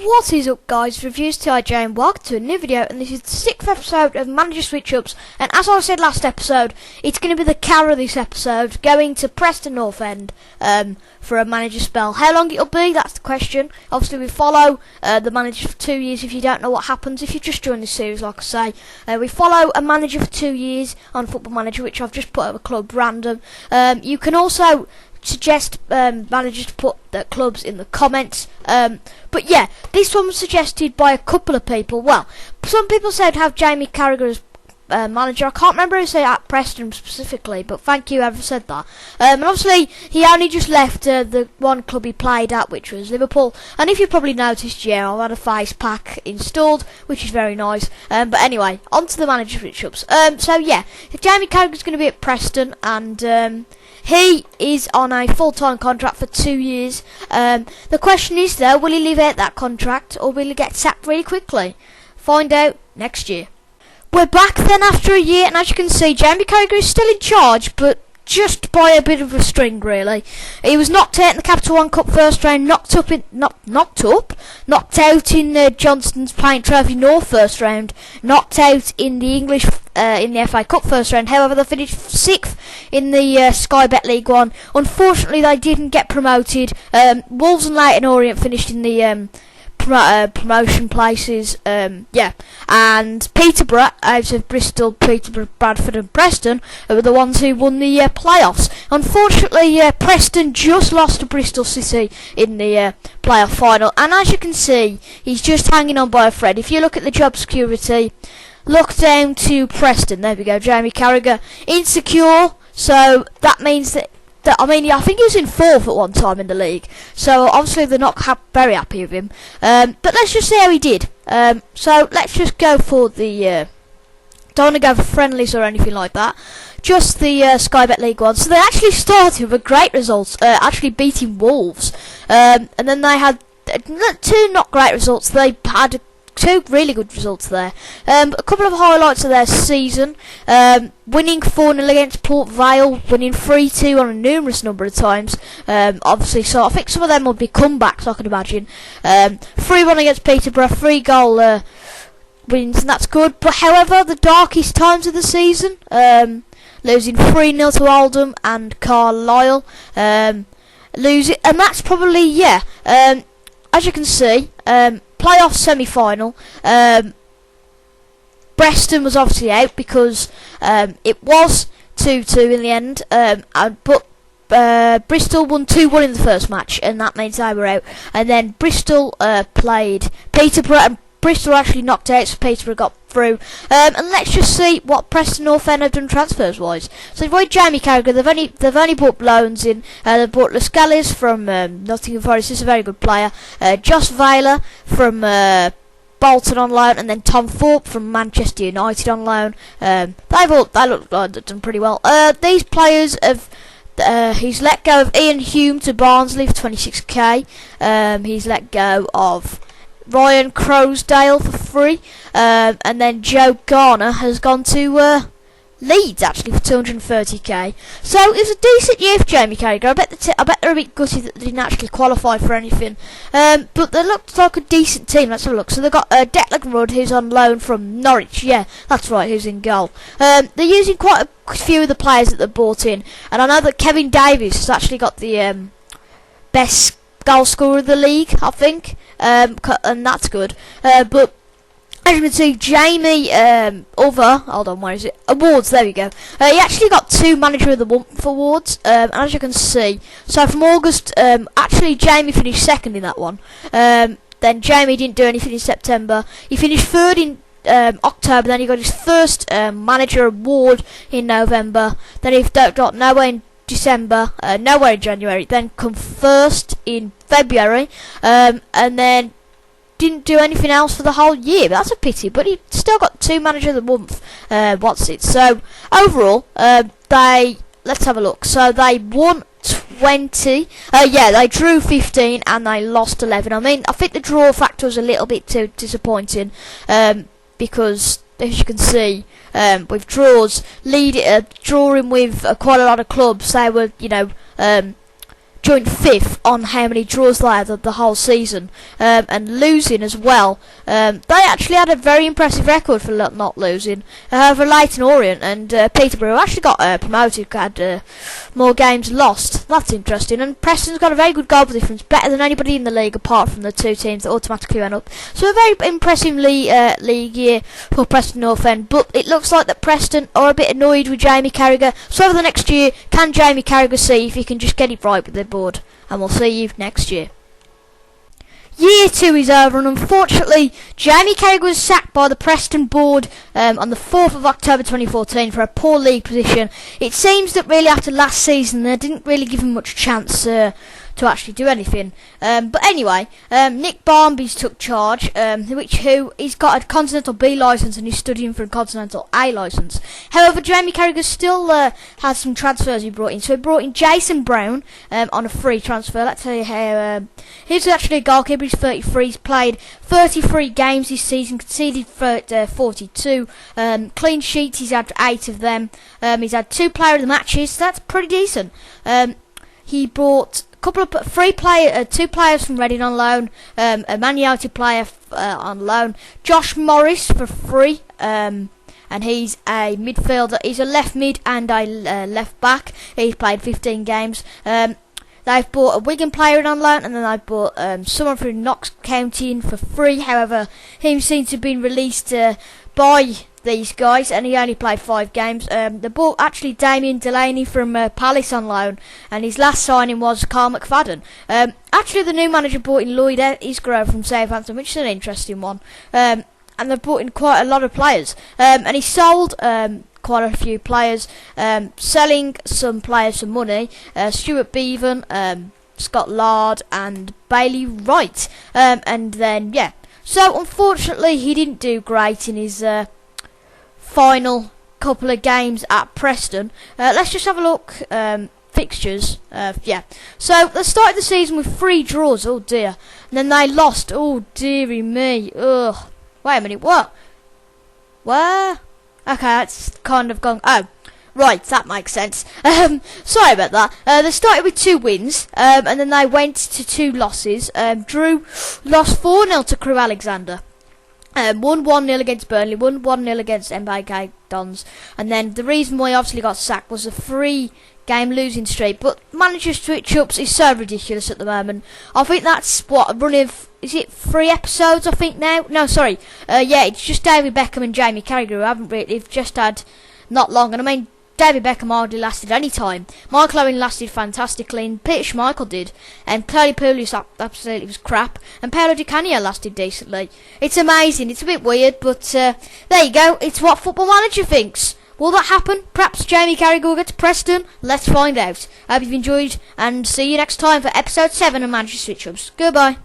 What is up, guys? Reviews TIJ and welcome to a new video, and this is the 6th episode of Manager Switch Ups. And as I said last episode, it's going to be the carry of this episode, going to Preston North End for a manager spell. How long it'll be, that's the question. Obviously we follow the manager for 2 years. If you don't know what happens, if you just joined the series, like I say, we follow a manager for 2 years on Football Manager, which I've just put at a club random. You can also suggest managers to put their clubs in the comments, but yeah, this one was suggested by a couple of people. Well, some people said have Jamie Carragher as manager. I can't remember who said at Preston specifically, but thank you whoever said that. And obviously he only just left the one club he played at, which was Liverpool, and if you probably noticed, yeah, I've had a face pack installed, which is very nice. But anyway, on to the manager switch-ups. So yeah, Jamie Carragher's going to be at Preston, and he is on a full-time contract for 2 years. The question is, though, will he leave out that contract, or will he get sacked really quickly? Find out next year. We're back then after a year, and as you can see, Jamie Carragher is still in charge, but just by a bit of a string, really. He was knocked out in the Capital One Cup first round, knocked out in Johnston's Paint Trophy North first round, knocked out in the English in the FA Cup first round. However, they finished 6th in the Sky Bet League One. Unfortunately, they didn't get promoted. Wolves and Leyton Orient finished in the promotion places, and Peterborough out of Bristol, Peterborough, Bradford and Preston were the ones who won the playoffs. Unfortunately, Preston just lost to Bristol City in the playoff final, and as you can see, he's just hanging on by a thread. If you look at the job security, look down to Preston, there we go, Jamie Carragher, insecure, so that means that I think he was in 4th at one time in the league, so obviously they're not very happy with him. But let's just see how he did. So let's just go for the don't want to go for friendlies or anything like that, just the Sky Bet League One. So they actually started with great results, actually beating Wolves, and then they had 2 not great results. They had 2 really good results there. A couple of highlights of their season: winning 4-0 against Port Vale, winning 3-2 on a numerous number of times. Obviously, so I think some of them will be comebacks, I can imagine. 3-1 against Peterborough, 3-goal wins, and that's good. But however, the darkest times of the season, losing 3-0 to Oldham and Carlisle, losing, and that's probably, as you can see, playoff semi-final. Preston was obviously out because it was 2-2 in the end, but Bristol won 2-1 in the first match, and that means they were out. And then Bristol played Peterborough, and Bristol actually knocked out, so Peterborough got through. And let's just see what Preston North End have done transfers wise. So they've got Jamie Carragher. They've only bought loans in. They've bought Lascelles from Nottingham Forest. He's a very good player. Josh Vayler from Bolton on loan, and then Tom Thorpe from Manchester United on loan. They look done pretty well. These players have. He's let go of Ian Hume to Barnsley for 26k. He's let go of Ryan Crowsdale for free, and then Joe Garner has gone to Leeds actually for 230k. So it was a decent year for Jamie Carragher. I bet they're a bit gutted that they didn't actually qualify for anything, but they looked like a decent team. Let's have a look. So they've got Declan Rudd, who's on loan from Norwich. Yeah, that's right, who's in goal. They're using quite a few of the players that they bought in, and I know that Kevin Davies has actually got the best goal scorer of the league, I think, and that's good. But as you can see, Jamie awards, there we go. He actually got 2 Manager of the Month awards, and as you can see, so from August, actually Jamie finished 2nd in that one. Then Jamie didn't do anything in September. He finished 3rd in October. Then he got his first Manager award in November. Then he got nowhere in December, nowhere in January, then come 1st in February, and then didn't do anything else for the whole year. But that's a pity, but he still got 2 Manager of the Month. So overall, let's have a look. So they won 20, they drew 15 and they lost 11. I mean, I think the draw factor was a little bit too disappointing, because as you can see, with draws, drawing with quite a lot of clubs, they were, joint 5th on how many draws they had the whole season, and losing as well. They actually had a very impressive record for not losing. However, Leyton Orient and Peterborough actually got promoted, had more games lost. That's interesting. And Preston's got a very good goal difference, better than anybody in the league apart from the 2 teams that automatically went up. So a very impressive league year for Preston North End, but it looks like that Preston are a bit annoyed with Jamie Carragher. So over the next year, can Jamie Carragher see if he can just get it right with the board? And we'll see you next year. Year 2 is over, and unfortunately Jamie Carragher was sacked by the Preston board on the 4th of October 2014 for a poor league position. It seems that really after last season they didn't really give him much chance to actually do anything. But anyway, Nick Barmby's took charge, he's got a Continental B licence and he's studying for a Continental A licence. However, Jamie Carragher still has some transfers he brought in. So he brought in Jason Brown on a free transfer. Let's tell you how. He's actually a goalkeeper. He's 33. He's played 33 games this season, conceded 42. Clean sheets, he's had 8 of them. He's had 2 player of the matches. So that's pretty decent. He brought couple of 2 players from Reading on loan, a Man United player on loan, Josh Morris for free, and he's a midfielder. He's a left mid and a left back. He's played 15 games. They've bought a Wigan player in on loan, and then they've bought someone from Knox County in for free. However, he seems to have been released by these guys, and he only played 5 games. They bought actually Damien Delaney from Palace on loan, and his last signing was Carl McFadden. Actually, the new manager bought in Lloyd Isgrove from Southampton, which is an interesting one. And they've bought in quite a lot of players. And he sold quite a few players, selling some players for money. Stuart Bevan, Scott Lard, and Bailey Wright. And then, yeah. So, unfortunately, he didn't do great in his final couple of games at Preston. Let's just have a look. Fixtures. Yeah. So they started the season with 3 draws. Oh dear. And then they lost. Oh dearie me. Ugh. Wait a minute. What? Where? Okay, that's kind of gone. Oh, right. That makes sense. Sorry about that. They started with 2 wins. And then they went to 2 losses. Drew lost 4-0 to Crewe Alexander. Won 1-0 against Burnley, won 1-0 against MBK Dons, and then the reason why he obviously got sacked was a 3-game losing streak. But manager switch-ups is so ridiculous at the moment. I think that's what a run of, is it 3 episodes? I think now. No, sorry. Yeah, it's just David Beckham and Jamie Carragher who haven't really. They've just had not long, and I mean, David Beckham hardly lasted any time. Michael Owen lasted fantastically, and Peter Schmeichel did. And Tony Pulis absolutely was crap. And Paolo Di Canio lasted decently. It's amazing. It's a bit weird, but there you go. It's what Football Manager thinks. Will that happen? Perhaps Jamie Carragher will get to Preston? Let's find out. I hope you've enjoyed, and see you next time for episode 7 of Manager Switch-Ups. Goodbye.